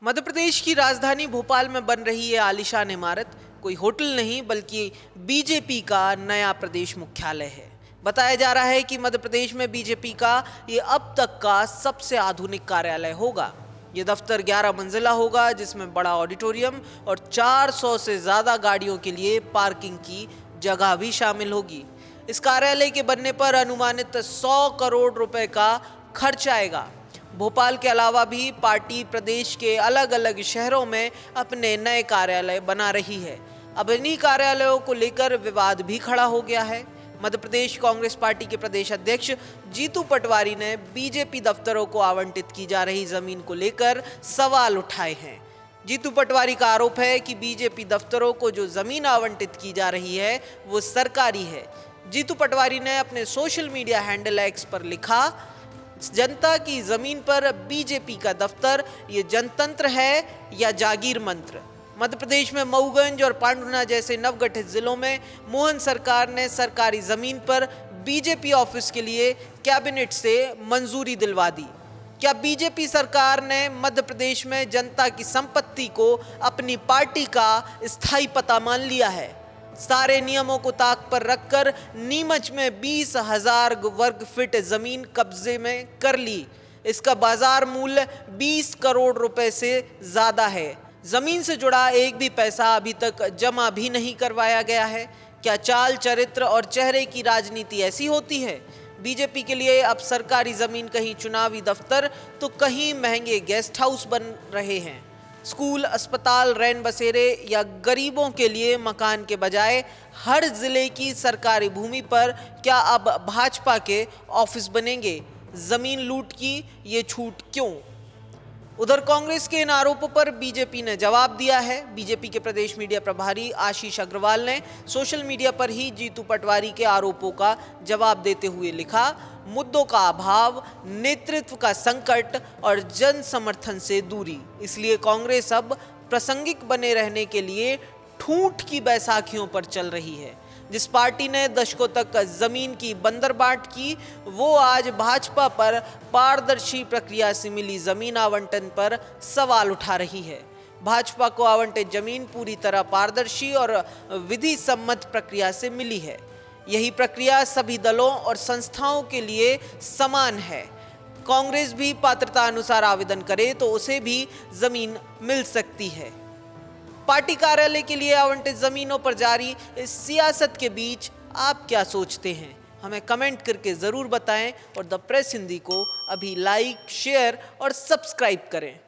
मध्य प्रदेश की राजधानी भोपाल में बन रही है आलीशान इमारत कोई होटल नहीं बल्कि बीजेपी का नया प्रदेश मुख्यालय है। बताया जा रहा है कि मध्य प्रदेश में बीजेपी का ये अब तक का सबसे आधुनिक कार्यालय होगा। ये दफ्तर 11 मंजिला होगा जिसमें बड़ा ऑडिटोरियम और 400 से ज्यादा गाड़ियों के लिए पार्किंग की जगह भी शामिल होगी। इस कार्यालय के बनने पर अनुमानित 100 करोड़ रुपए का खर्च आएगा। भोपाल के अलावा भी पार्टी प्रदेश के अलग अलग शहरों में अपने नए कार्यालय बना रही है। अब इन्हीं कार्यालयों को लेकर विवाद भी खड़ा हो गया है। मध्य प्रदेश कांग्रेस पार्टी के प्रदेश अध्यक्ष जीतू पटवारी ने बीजेपी दफ्तरों को आवंटित की जा रही जमीन को लेकर सवाल उठाए हैं। जीतू पटवारी का आरोप है कि बीजेपी दफ्तरों को जो जमीन आवंटित की जा रही है वो सरकारी है। जीतू पटवारी ने अपने सोशल मीडिया हैंडल एक्स पर लिखा, जनता की जमीन पर बीजेपी का दफ्तर ये जनतंत्र है या जागीर मंत्र। मध्य प्रदेश में मऊगंज और पांडुना जैसे नवगठित जिलों में मोहन सरकार ने सरकारी जमीन पर बीजेपी ऑफिस के लिए कैबिनेट से मंजूरी दिलवा दी। क्या बीजेपी सरकार ने मध्य प्रदेश में जनता की संपत्ति को अपनी पार्टी का स्थायी पता मान लिया है? सारे नियमों को ताक पर रखकर नीमच में 20,000 वर्ग फीट जमीन कब्जे में कर ली। इसका बाजार मूल्य 20 करोड़ रुपए से ज्यादा है। जमीन से जुड़ा एक भी पैसा अभी तक जमा भी नहीं करवाया गया है। क्या चाल चरित्र और चेहरे की राजनीति ऐसी होती है? बीजेपी के लिए अब सरकारी जमीन कहीं चुनावी दफ्तर तो कहीं महंगे गेस्ट हाउस बन रहे हैं। स्कूल, अस्पताल, रैन बसेरे या गरीबों के लिए मकान के बजाय हर जिले की सरकारी भूमि पर क्या अब भाजपा के ऑफिस बनेंगे? जमीन लूट की ये छूट क्यों? उधर कांग्रेस के इन आरोपों पर बीजेपी ने जवाब दिया है। बीजेपी के प्रदेश मीडिया प्रभारी आशीष अग्रवाल ने सोशल मीडिया पर ही जीतू पटवारी के आरोपों का जवाब देते हुए लिखा, मुद्दों का अभाव, नेतृत्व का संकट और जन समर्थन से दूरी, इसलिए कांग्रेस अब प्रासंगिक बने रहने के लिए ठूंठ की बैसाखियों पर चल रही है। जिस पार्टी ने दशकों तक जमीन की बंदरबाट की वो आज भाजपा पर पारदर्शी प्रक्रिया से मिली जमीन आवंटन पर सवाल उठा रही है। भाजपा को आवंटित जमीन पूरी तरह पारदर्शी और विधि सम्मत प्रक्रिया से मिली है। यही प्रक्रिया सभी दलों और संस्थाओं के लिए समान है। कांग्रेस भी पात्रता अनुसार आवेदन करे तो उसे भी जमीन मिल सकती है। पार्टी कार्यालय के लिए आवंटित जमीनों पर जारी इस सियासत के बीच आप क्या सोचते हैं? हमें कमेंट करके जरूर बताएं और द प्रेस हिंदी को अभी लाइक, शेयर और सब्सक्राइब करें।